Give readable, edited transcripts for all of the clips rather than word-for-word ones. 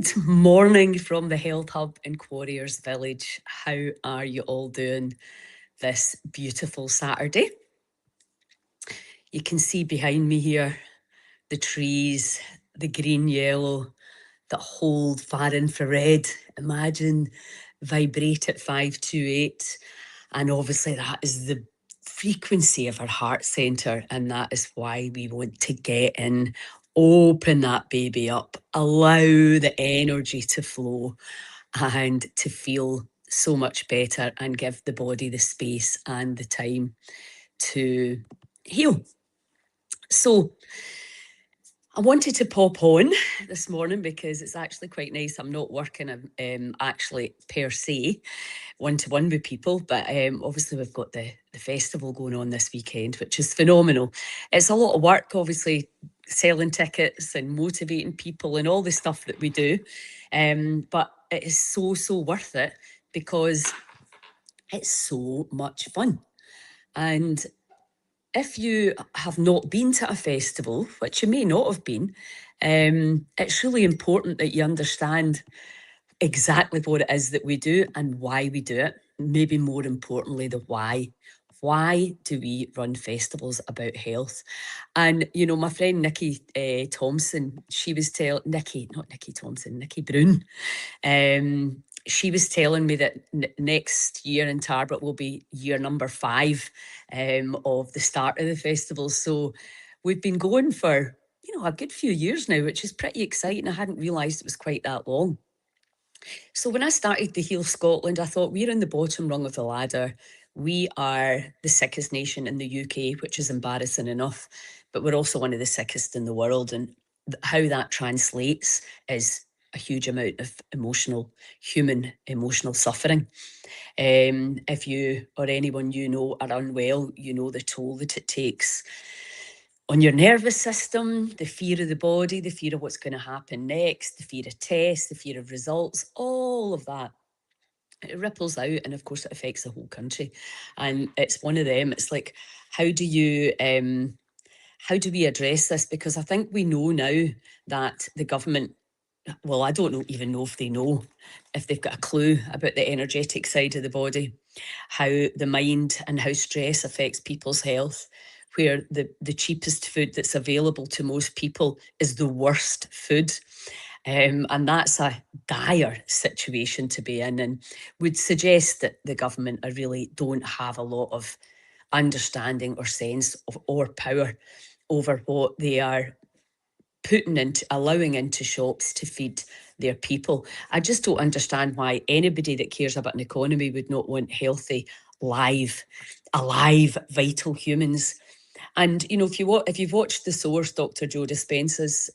Good morning from the Health Hub in Quarriers Village. How are you all doing this beautiful Saturday? You can see behind me here the trees, the green yellow that hold far infrared. Imagine vibrate at 528. And obviously that is the frequency of our heart centre, and that is why we want to get in, open that baby up, allow the energy to flow and to feel so much better, and give the body the space and the time to heal. So I wanted to pop on this morning because it's actually quite nice. I'm not working actually per se one-to-one with people, but obviously we've got the festival going on this weekend, which is phenomenal. It's a lot of work, obviously, selling tickets and motivating people and all the stuff that we do, but it is so worth it because it's so much fun. And if you have not been to a festival, which you may not have been, it's really important that you understand exactly what it is that we do and why we do it. Maybe more importantly, the why. Why do we run festivals about health? And, you know, my friend Nikki Thompson, she was telling, not Nikki Thompson, Nikki Brown, she was telling me that next year in Tarbert will be year number 5 of the start of the festival. So we've been going for, you know, a good few years now, which is pretty exciting. I hadn't realised it was quite that long. So when I started the Heal Scotland, I thought we're in the bottom rung of the ladder. We are the sickest nation in the UK, which is embarrassing enough, but we're also one of the sickest in the world. And how that translates is a huge amount of human emotional suffering. If you or anyone you know are unwell, you know the toll that it takes on your nervous system, the fear of the body, the fear of what's going to happen next, the fear of tests, the fear of results, all of that. It ripples out, and of course it affects the whole country. And it's one of them. It's like, how do we address this? Because I think we know now that the government, well, I don't even know if they know, if they've got a clue about the energetic side of the body, how the mind and how stress affects people's health, where the cheapest food that's available to most people is the worst food. And that's a dire situation to be in, and would suggest that the government really don't have a lot of understanding or sense of or power over what they are allowing into shops to feed their people. I just don't understand why anybody that cares about an economy would not want healthy, alive, vital humans. And, you know, if you've watched The Source, Dr. Joe Dispenza's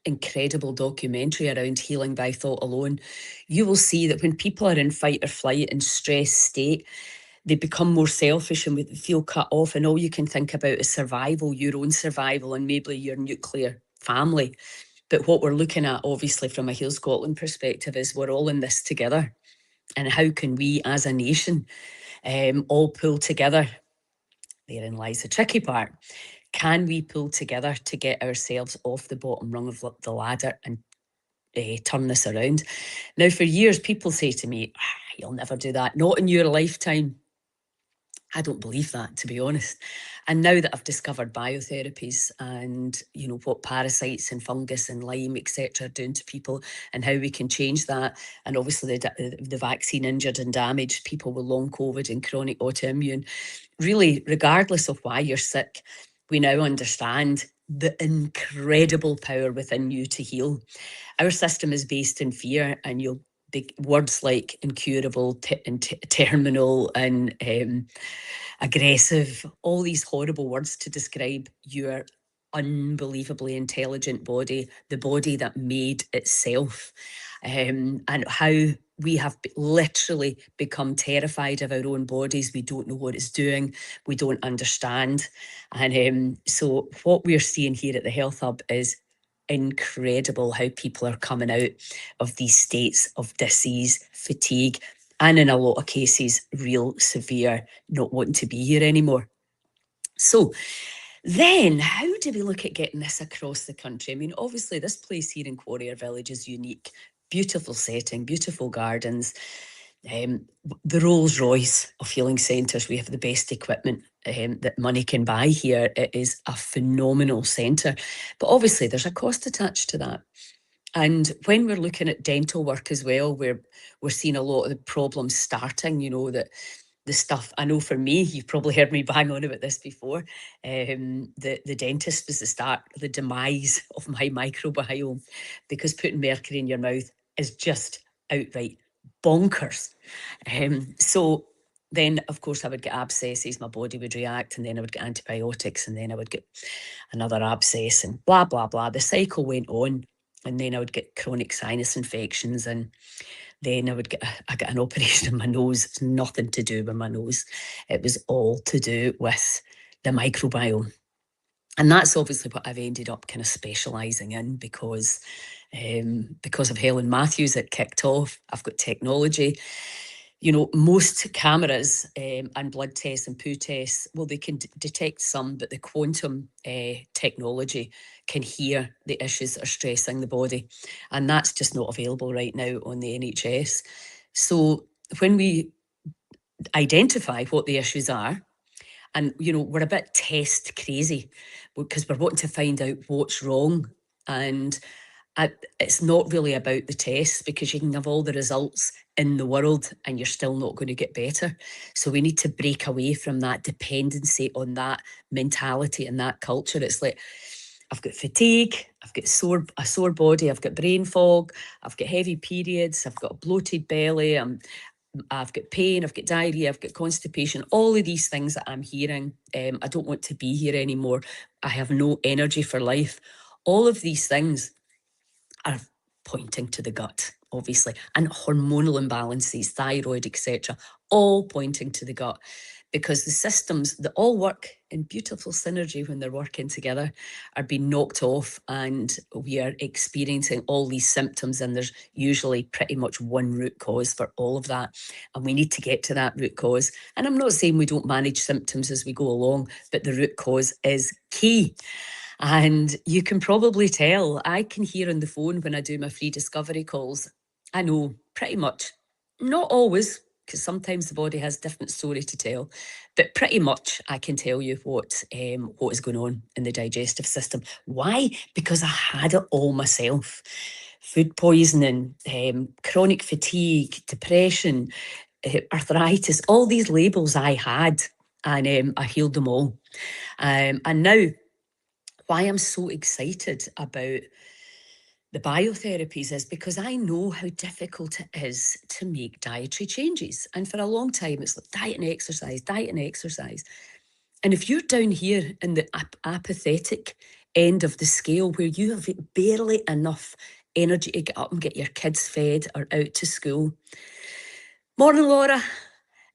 incredible documentary around healing by thought alone, you will see that when people are in fight or flight and stress state, they become more selfish and feel cut off, and all you can think about is survival, your own survival, and maybe your nuclear family. But what we're looking at, obviously, from a Heal Scotland perspective, is we're all in this together. And how can we, as a nation, all pull together? Therein lies the tricky part. Can we pull together to get ourselves off the bottom rung of the ladder and turn this around? Now, for years, people say to me, you'll never do that, not in your lifetime. I don't believe that, to be honest. And now that I've discovered biotherapies and, you know, what parasites and fungus and Lyme, etc., are doing to people and how we can change that, and obviously the vaccine injured and damaged people with long COVID and chronic autoimmune, really, regardless of why you're sick, we now understand the incredible power within you to heal. Our system is based in fear, and you'll big words like incurable and terminal and aggressive, all these horrible words to describe your unbelievably intelligent body, the body that made itself, and how we have literally become terrified of our own bodies. We don't know what it's doing. We don't understand. And so what we're seeing here at the Health Hub is incredible, how people are coming out of these states of disease, fatigue, and in a lot of cases, real severe not wanting to be here anymore. So Then, how do we look at getting this across the country? I mean, obviously, this place here in Quarrier Village is unique. Beautiful setting, beautiful gardens. The Rolls Royce of healing centres. We have the best equipment that money can buy here. It is a phenomenal centre. But obviously, there's a cost attached to that. And when we're looking at dental work as well, we're seeing a lot of the problems starting, that the stuff, I know for me, you've probably heard me bang on about this before, the dentist was the demise of my microbiome, because putting mercury in your mouth is just outright bonkers. So then, of course, I would get abscesses, my body would react, and then I would get antibiotics, and then I would get another abscess, and blah, blah, blah. The cycle went on, and then I would get chronic sinus infections, and then I get an operation on my nose. It's nothing to do with my nose. It was all to do with the microbiome. And that's obviously what I've ended up kind of specialising in, because of Helen Matthews, it kicked off. I've got technology. Most cameras and blood tests and poo tests, well, they can detect some, but the quantum technology can hear the issues that are stressing the body. And that's just not available right now on the NHS. So when we identify what the issues are, and, we're a bit test crazy, because we're wanting to find out what's wrong. And it's not really about the tests, because you can have all the results in the world and you're still not going to get better. So we need to break away from that dependency on that mentality and that culture. It's like, I've got fatigue, I've got a sore body, I've got brain fog, I've got heavy periods, I've got a bloated belly, I've got pain, I've got diarrhea, I've got constipation, all of these things that I'm hearing. I don't want to be here anymore. I have no energy for life. All of these things are pointing to the gut, obviously, and hormonal imbalances, thyroid, etc., all pointing to the gut, because the systems that all work in beautiful synergy when they're working together are being knocked off, and we are experiencing all these symptoms, and there's usually pretty much one root cause for all of that, and we need to get to that root cause. And I'm not saying we don't manage symptoms as we go along, but the root cause is key. And you can probably tell, I can hear on the phone when I do my free discovery calls, I know pretty much, not always, because sometimes the body has different story to tell, but pretty much I can tell you what is going on in the digestive system. Why? Because I had it all myself. Food poisoning, chronic fatigue, depression, arthritis, all these labels I had, and I healed them all. And now, why I'm so excited about the biotherapies is because I know how difficult it is to make dietary changes. And for a long time, it's like diet and exercise, diet and exercise. And if you're down here in the apathetic end of the scale, where you have barely enough energy to get up and get your kids fed or out to school, morning, Laura,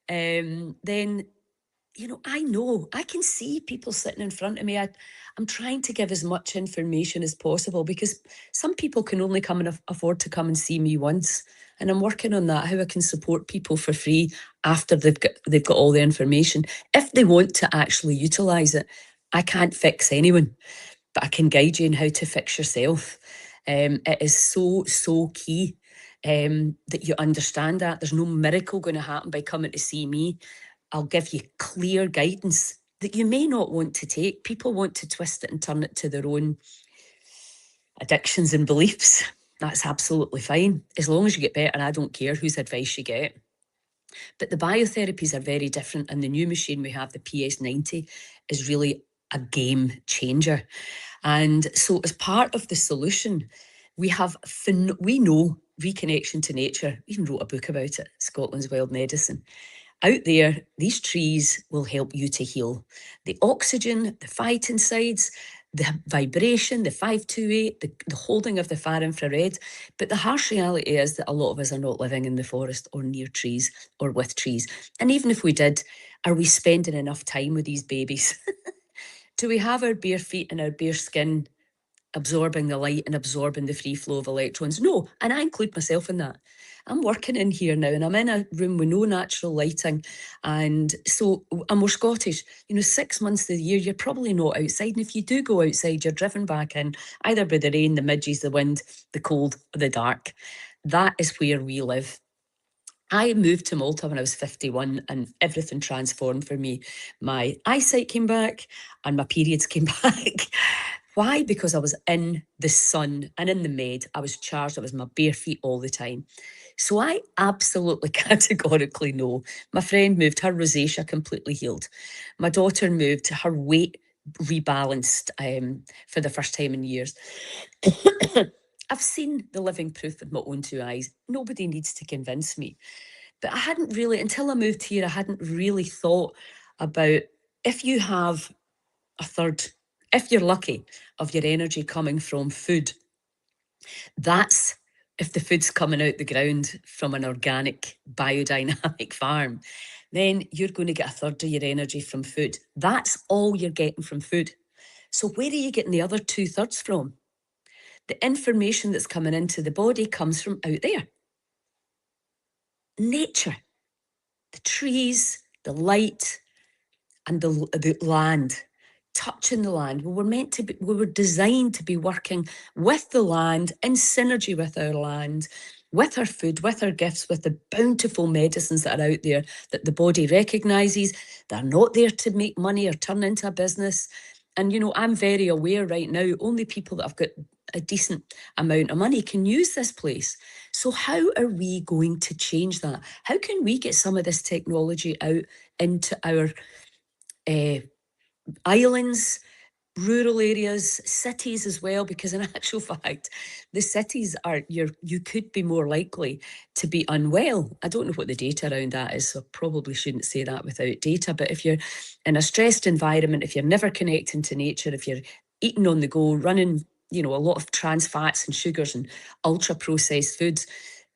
then I know, I can see people sitting in front of me. I'm trying to give as much information as possible, because some people can only come and afford to come and see me once. And I'm working on that, how I can support people for free after they've got all the information. If they want to actually utilise it, I can't fix anyone, but I can guide you in how to fix yourself. It is so key that you understand that. There's no miracle going to happen by coming to see me. I'll give you clear guidance that you may not want to take. People want to twist it and turn it to their own addictions and beliefs. That's absolutely fine. As long as you get better, I don't care whose advice you get. But the biotherapies are very different, and the new machine we have, the PS90, is really a game changer. And so as part of the solution, we know reconnection to nature. We even wrote a book about it, Scotland's Wild Medicine. Out there, these trees will help you to heal. The oxygen, the phytoncides, the vibration, the 528, the holding of the far infrared. But the harsh reality is that a lot of us are not living in the forest or near trees or with trees. And even if we did, are we spending enough time with these babies? Do we have our bare feet and our bare skin absorbing the light and absorbing the free flow of electrons. No, and I include myself in that. I'm working in here now and I'm in a room with no natural lighting. And we're Scottish. 6 months of the year, you're probably not outside. And if you do go outside, you're driven back in either by the rain, the midges, the wind, the cold, or the dark. That is where we live. I moved to Malta when I was 51 and everything transformed for me. My eyesight came back and my periods came back. Why? Because I was in the sun and in the med. I was charged. I was my bare feet all the time. So I absolutely categorically know. My friend moved, her rosacea completely healed. My daughter moved, her weight rebalanced for the first time in years. I've seen the living proof with my own two eyes. Nobody needs to convince me. But I hadn't really, until I moved here, I hadn't really thought about if you have a third, if you're lucky, of your energy coming from food, that's if the food's coming out the ground from an organic biodynamic farm, then you're going to get a third of your energy from food. That's all you're getting from food. So where are you getting the other 2/3 from? The information that's coming into the body comes from out there. Nature, the trees, the light, and the land, touching the land. We were designed to be working with the land, in synergy with our land, with our food, with our gifts, with the bountiful medicines that are out there that the body recognises. They're not there to make money or turn into a business. And, I'm very aware right now, only people that have got a decent amount of money can use this place. So how are we going to change that? How can we get some of this technology out into our islands, rural areas, cities as well? Because in actual fact, the cities you could be more likely to be unwell. I don't know what the data around that is, so I probably shouldn't say that without data. But if you're in a stressed environment, if you're never connecting to nature, if you're eating on the go, running, a lot of trans fats and sugars and ultra processed foods,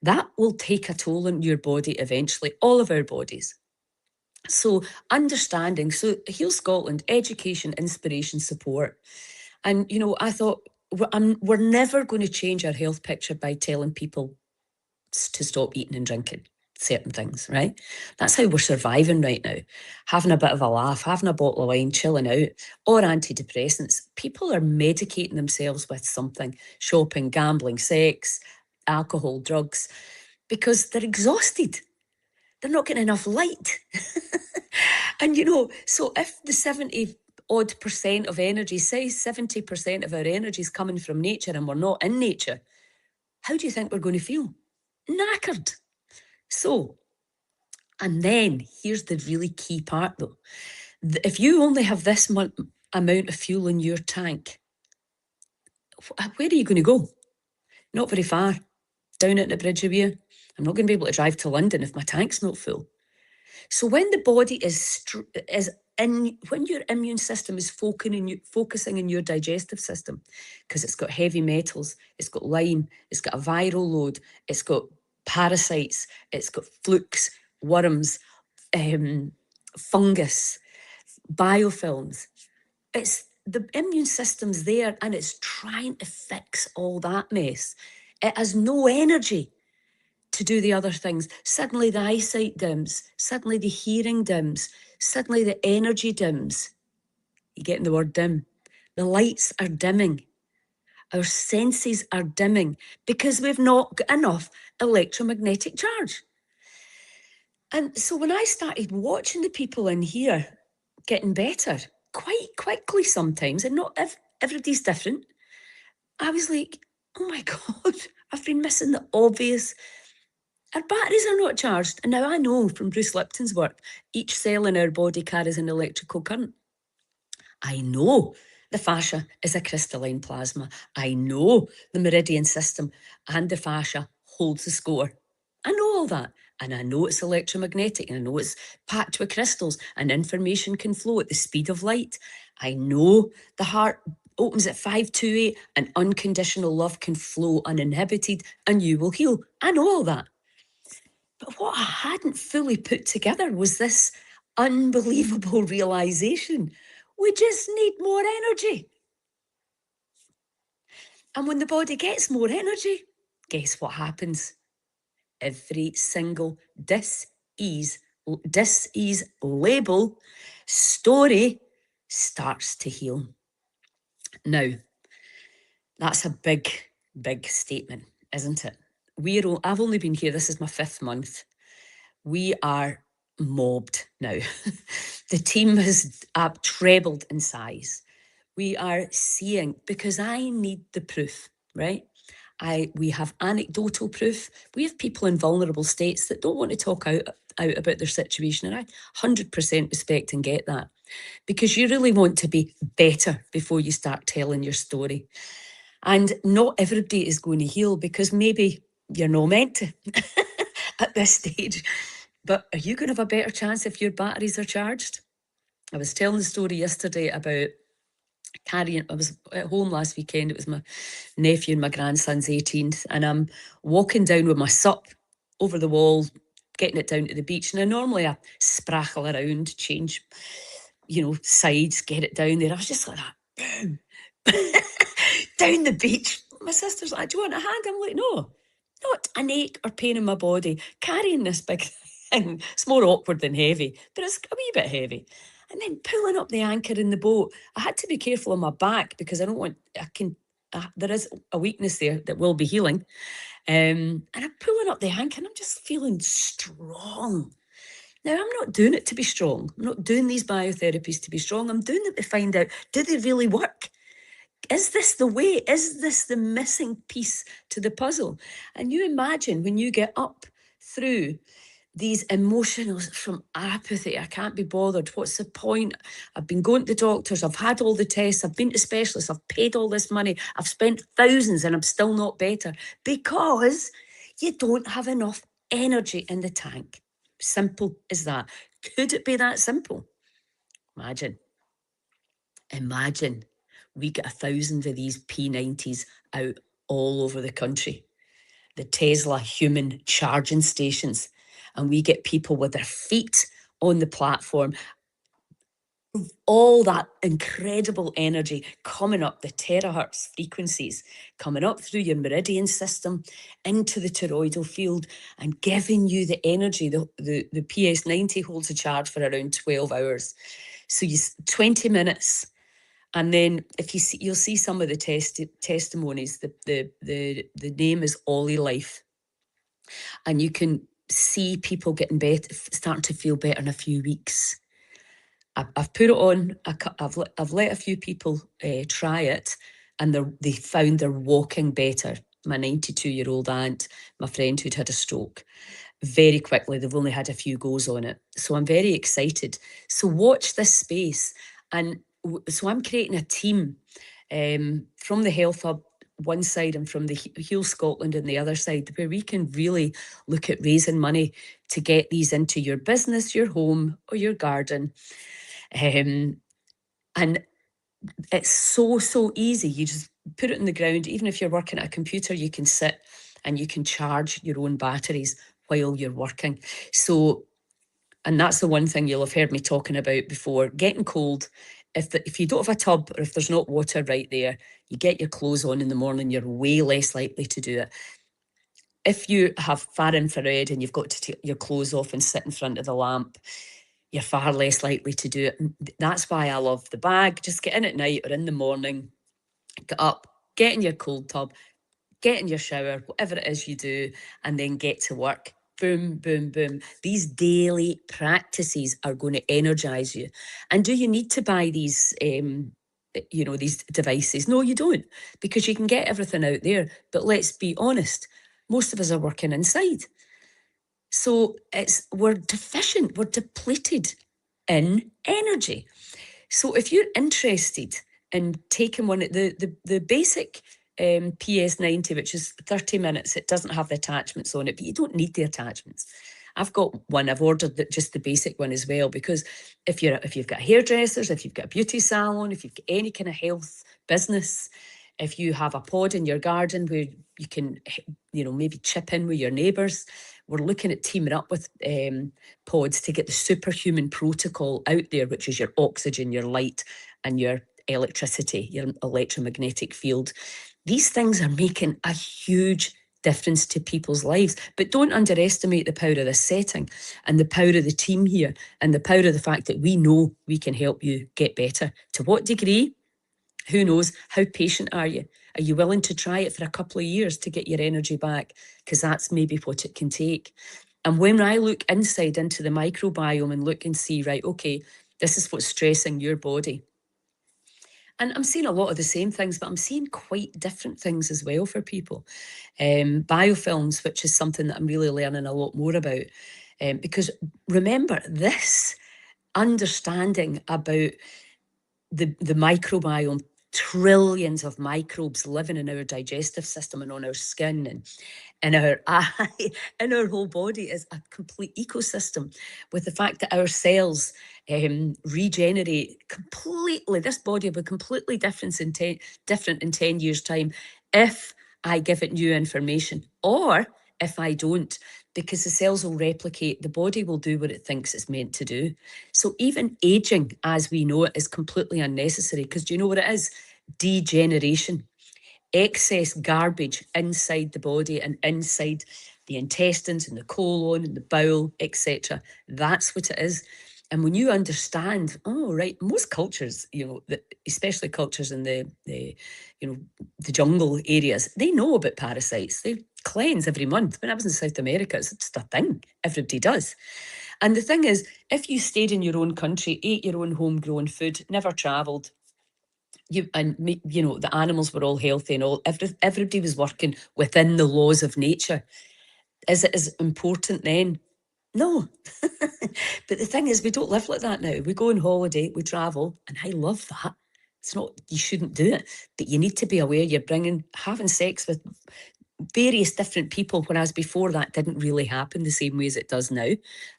that will take a toll on your body eventually, all of our bodies. So understanding, so Heal Scotland, education, inspiration, support. And, I thought we're never going to change our health picture by telling people to stop eating and drinking certain things, right? That's how we're surviving right now. Having a bit of a laugh, having a bottle of wine, chilling out, or antidepressants. People are medicating themselves with something, shopping, gambling, sex, alcohol, drugs, because they're exhausted. They're not getting enough light. And, so if the 70 odd percent of energy, say 70% of our energy is coming from nature and we're not in nature, how do you think we're going to feel? Knackered. So, and then here's the really key part though. If you only have this amount of fuel in your tank, where are you going to go? Not very far. Down at the Bridge of Weir. I'm not going to be able to drive to London if my tank's not full. So when the body when your immune system is focusing in your digestive system, because it's got heavy metals, it's got Lyme, it's got a viral load, it's got parasites, it's got flukes, worms, fungus, biofilms. It's the immune system's there and it's trying to fix all that mess. It has no energy to do the other things. Suddenly the eyesight dims, suddenly the hearing dims, suddenly the energy dims. You getting the word dim? The lights are dimming. Our senses are dimming because we've not got enough electromagnetic charge. And so when I started watching the people in here getting better, quite quickly sometimes, and not everybody's different, I was like, oh my God, I've been missing the obvious. Our batteries are not charged. And now I know from Bruce Lipton's work, each cell in our body carries an electrical current. I know the fascia is a crystalline plasma. I know the meridian system and the fascia holds the score. I know all that. And I know it's electromagnetic, and I know it's packed with crystals, and information can flow at the speed of light. I know the heart opens at 528 and unconditional love can flow uninhibited and you will heal. I know all that. But what I hadn't fully put together was this unbelievable realization. We just need more energy. And when the body gets more energy, guess what happens? Every single dis-ease label story starts to heal. Now, that's a big, big statement, isn't it? I've only been here, this is my 5th month. We are mobbed now. The team has trebled in size. We are seeing, because I need the proof, right? We have anecdotal proof. We have people in vulnerable states that don't want to talk out about their situation, and I 100% respect and get that, because you really want to be better before you start telling your story. And not everybody is going to heal, because maybe you're not meant to at this stage. But are you going to have a better chance if your batteries are charged? I was telling the story yesterday about carrying, I was at home last weekend, it was my nephew and my grandson's 18th, and I'm walking down with my sup over the wall, getting it down to the beach. And normally I sprackle around, change, sides, get it down there. I was just like that, boom, down the beach. My sister's like, do you want a hand? I'm like, no, not an ache or pain in my body. Carrying this big thing, it's more awkward than heavy, but it's a wee bit heavy. And then pulling up the anchor in the boat, I had to be careful on my back, because there is a weakness there that will be healing. And I'm pulling up the anchor and I'm just feeling strong. Now, I'm not doing it to be strong. I'm not doing these biotherapies to be strong. I'm doing them to find out, do they really work? Is this the way? Is this the missing piece to the puzzle? And you imagine when you get up through these emotions from apathy, I can't be bothered, what's the point? I've been going to the doctors, I've had all the tests, I've been to specialists, I've paid all this money, I've spent thousands and I'm still not better, because you don't have enough energy in the tank. Simple as that. Could it be that simple? Imagine we get 1,000 of these P90s out all over the country, the Tesla human charging stations, and we get people with their feet on the platform, all that incredible energy coming up, the terahertz frequencies coming up through your meridian system into the toroidal field and giving you the energy. The PS90 holds a charge for around 12 hours. So 20 minutes. And then if you see, you'll see some of the testimonies. The name is Ollie Life. And you can see people getting better, starting to feel better in a few weeks. I've put it on. I've let a few people try it, and they found they're walking better. My 92-year-old aunt, my friend who'd had a stroke, very quickly. They've only had a few goes on it, so I'm very excited. So watch this space, and so I'm creating a team from the Health Hub one side and from the Heal Scotland on the other side, where we can really look at raising money to get these into your business, your home, or your garden. And it's so easy. You just put it in the ground. Even if you're working at a computer, you can sit and you can charge your own batteries while you're working. So, and that's the one thing you'll have heard me talking about before, getting cold. If you don't have a tub, or if there's not water right there, you get your clothes on in the morning, you're way less likely to do it. If you have far infrared and you've got to take your clothes off and sit in front of the lamp, you're far less likely to do it. And that's why I love the bag. Just get in at night or in the morning, get up, get in your cold tub, get in your shower, whatever it is you do, and then get to work. Boom, boom, boom. These daily practices are going to energize you. And do you need to buy these, these devices? No, you don't, because you can get everything out there. But let's be honest, most of us are working inside. So we're deficient, we're depleted in energy. So if you're interested in taking one, the basic PS90, which is 30 minutes, it doesn't have the attachments on it, but you don't need the attachments. I've got one, I've ordered just the basic one as well, because if you've got hairdressers, if you've got a beauty salon, if you've got any kind of health business, if you have a pod in your garden where you can, maybe chip in with your neighbours, we're looking at teaming up with pods to get the superhuman protocol out there, which is your oxygen, your light, and your electricity, your electromagnetic field. These things are making a huge difference to people's lives. But don't underestimate the power of this setting and the power of the team here and the power of the fact that we know we can help you get better. To what degree? Who knows? How patient are you? Are you willing to try it for a couple of years to get your energy back? Because that's maybe what it can take. And when I look inside into the microbiome and look and see, right, okay, this is what's stressing your body. And I'm seeing a lot of the same things, but I'm seeing quite different things as well for people. Biofilms, which is something that I'm really learning a lot more about. Because remember, this understanding about the microbiome, trillions of microbes living in our digestive system and on our skin and in our eye, in our whole body is a complete ecosystem. With the fact that our cells regenerate completely, this body will be completely different in 10 years' time if I give it new information, or if I don't, because the cells will replicate, the body will do what it thinks it's meant to do. So even aging, as we know it, is completely unnecessary, because do you know what it is? Degeneration. Excess garbage inside the body and inside the intestines and the colon and the bowel, etc. That's what it is. And when you understand, oh, right, most cultures, especially cultures in the jungle areas, they know about parasites. They cleanse every month. When I was in South America, it's just a thing. Everybody does. And the thing is, if you stayed in your own country, ate your own homegrown food, never travelled, the animals were all healthy and everybody was working within the laws of nature. Is it as important then? No. But the thing is, we don't live like that now. We go on holiday, we travel, and I love that. It's not, you shouldn't do it, but you need to be aware you're having sex with various different people, whereas before that didn't really happen the same way as it does now.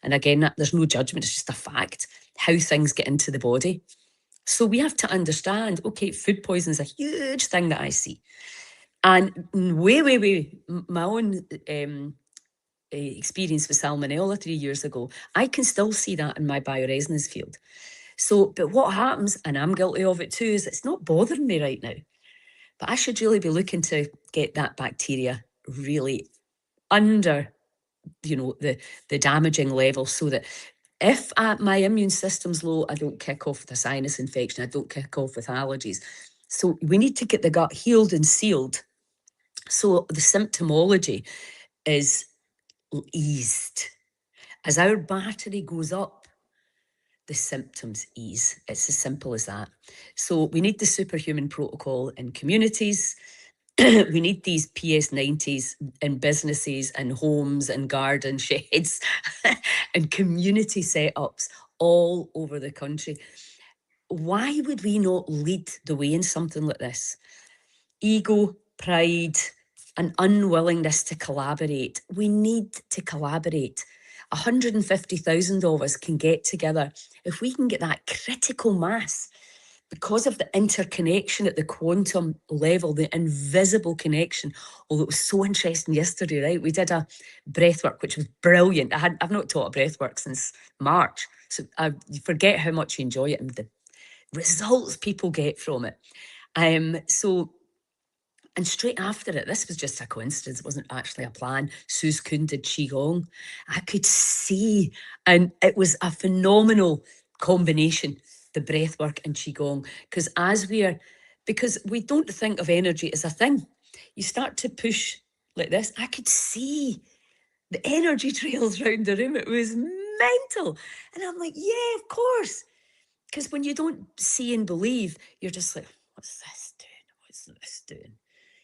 And again, there's no judgment, it's just a fact, how things get into the body. So we have to understand, okay, food poison is a huge thing that I see. And my own experience with salmonella 3 years ago, I can still see that in my bioresonance field. So, but what happens, and I'm guilty of it too, is it's not bothering me right now. But I should really be looking to get that bacteria really under, the damaging level, so that if my immune system's low, I don't kick off with a sinus infection, I don't kick off with allergies. So we need to get the gut healed and sealed. So the symptomology is eased. As our battery goes up, the symptoms ease. It's as simple as that. So we need the superhuman protocol in communities. We need these PS90s in businesses and homes and garden sheds and community setups all over the country. Why would we not lead the way in something like this? Ego, pride, an unwillingness to collaborate. We need to collaborate. 150,000 of us can get together. If we can get that critical mass, because of the interconnection at the quantum level, the invisible connection. Although it was so interesting yesterday, right? We did a breathwork, which was brilliant. I've not taught a breathwork since March, so you forget how much you enjoy it and the results people get from it. And straight after it, this was just a coincidence, it wasn't actually a plan. Suze Kuhn did Qigong. I could see, and it was a phenomenal combination, the breathwork and Qigong, because we don't think of energy as a thing. You start to push like this, I could see the energy trails around the room. It was mental. And I'm like, yeah, of course. Because when you don't see and believe, you're just like, what's this doing? What's this doing?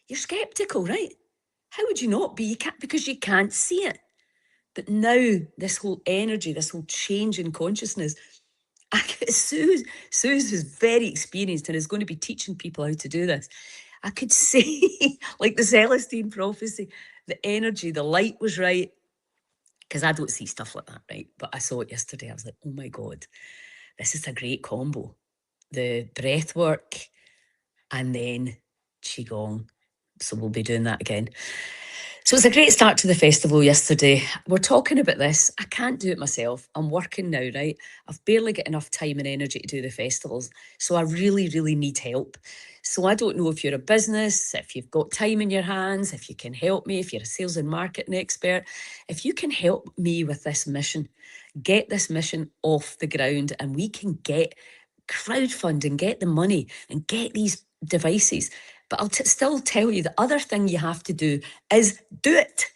You're skeptical, right? How would you not be? You can't, because you can't see it. But now this whole energy, this whole change in consciousness, Suze was very experienced and is going to be teaching people how to do this. I could see, like the Celestine prophecy, the energy, the light was right. Because I don't see stuff like that, right? But I saw it yesterday. I was like, oh my God, this is a great combo. The breath work and then Qigong. So we'll be doing that again. So it's a great start to the festival yesterday. We're talking about this. I can't do it myself. I'm working now, right? I've barely got enough time and energy to do the festivals. So I really, really need help. So I don't know if you're a business, if you've got time in your hands, if you can help me, if you're a sales and marketing expert, if you can help me with this mission, get this mission off the ground and we can get crowdfunding, get the money and get these devices. But I'll still tell you the other thing you have to do is do it.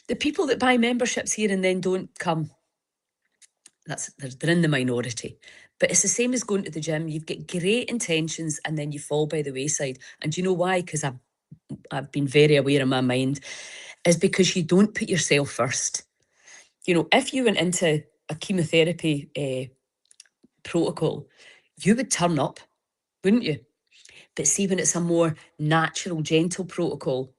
The people that buy memberships here and then don't come, they're in the minority. But it's the same as going to the gym. You've got great intentions and then you fall by the wayside. And do you know why? Because I've been very aware in my mind, is because you don't put yourself first. You know, if you went into a chemotherapy protocol, you would turn up, wouldn't you? But see, when it's a more natural, gentle protocol,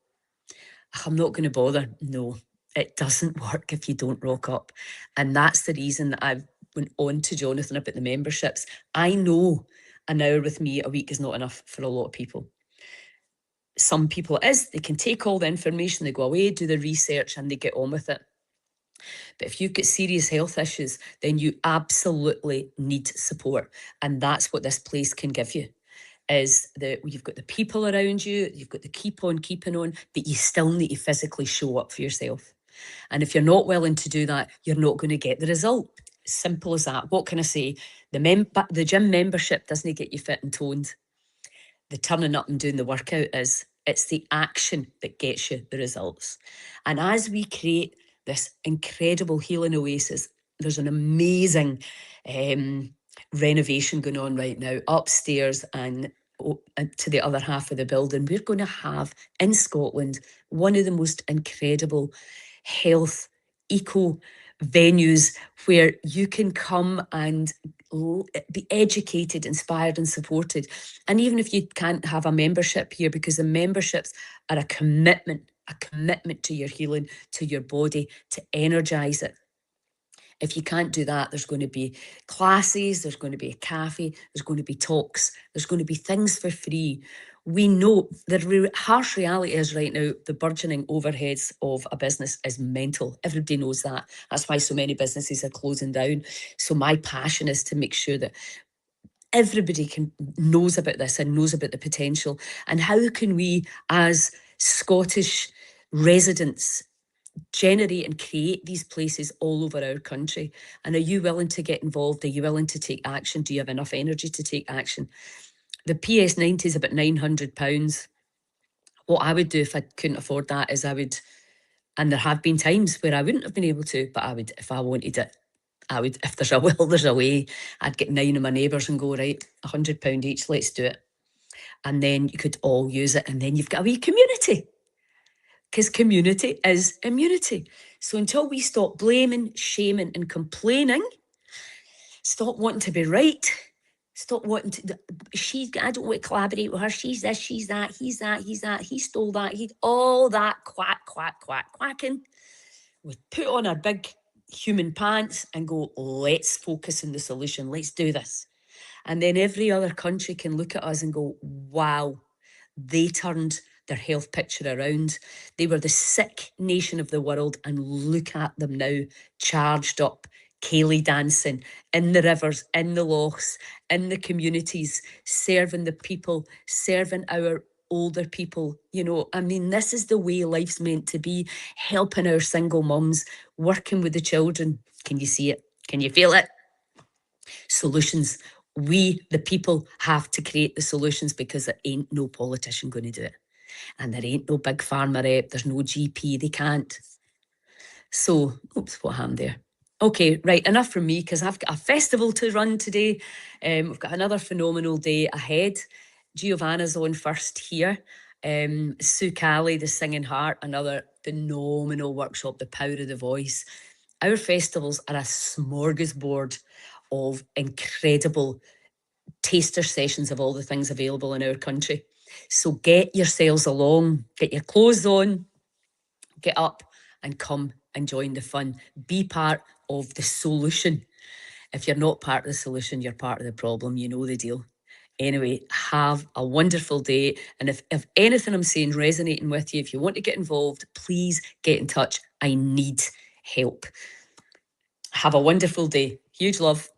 I'm not going to bother. No, it doesn't work if you don't rock up. And that's the reason that I've went on to Jonathan about the memberships. I know an hour with me a week is not enough for a lot of people. Some people it is. They can take all the information, they go away, do the research, and they get on with it. But if you've got serious health issues, then you absolutely need support. And that's what this place can give you. Is that you've got the people around you, you've got the keep on keeping on, but you still need to physically show up for yourself. And if you're not willing to do that, you're not going to get the result. Simple as that. What can I say? The gym membership doesn't get you fit and toned. The turning up and doing the workout is. It's the action that gets you the results. And as we create this incredible healing oasis, there's an amazing renovation going on right now upstairs and to the other half of the building. We're going to have in Scotland one of the most incredible health eco venues where you can come and be educated, inspired and supported. And even if you can't have a membership here, because the memberships are a commitment to your healing, to your body, to energize it. If you can't do that, there's going to be classes, there's going to be a cafe, there's going to be talks, there's going to be things for free. We know the harsh reality is right now, the burgeoning overheads of a business is mental. Everybody knows that. That's why so many businesses are closing down. So my passion is to make sure that everybody knows about this and knows about the potential. And how can we, as Scottish residents, generate and create these places all over our country? And are you willing to get involved? Are you willing to take action? Do you have enough energy to take action? The PS90 is about £900. What I would do if I couldn't afford that is and there have been times where I wouldn't have been able to, but I would, if I wanted it, I would, if there's a will, there's a way. I'd get 9 of my neighbours and go, right, £100 each, let's do it. And then you could all use it. And then you've got a wee community. Because community is immunity. So until we stop blaming, shaming and complaining, stop wanting to be right, stop wanting to, I don't want to collaborate with her, she's this, she's that, he's that, he stole that, all that quacking. We put on our big human pants and go, let's focus on the solution, let's do this. And then every other country can look at us and go, wow, they turned their health picture around. They were the sick nation of the world, and look at them now, charged up, Kaylee dancing, in the rivers, in the lochs, in the communities, serving the people, serving our older people. You know, I mean, this is the way life's meant to be, helping our single mums, working with the children. Can you see it? Can you feel it? Solutions. We, the people, have to create the solutions, because there ain't no politician going to do it. And there ain't no big pharma rep, there's no GP, they can't. So, oops, what happened there? Okay, right, enough from me, because I've got a festival to run today. We've got another phenomenal day ahead. Giovanna's on first here. Sue Cally, the Singing Heart, another phenomenal workshop, The Power of the Voice. Our festivals are a smorgasbord of incredible taster sessions of all the things available in our country. So get yourselves along, get your clothes on, get up and come and join the fun. Be part of the solution. If you're not part of the solution, you're part of the problem. You know the deal. Anyway, have a wonderful day. And if anything I'm saying resonating with you, if you want to get involved, please get in touch. I need help. Have a wonderful day. Huge love.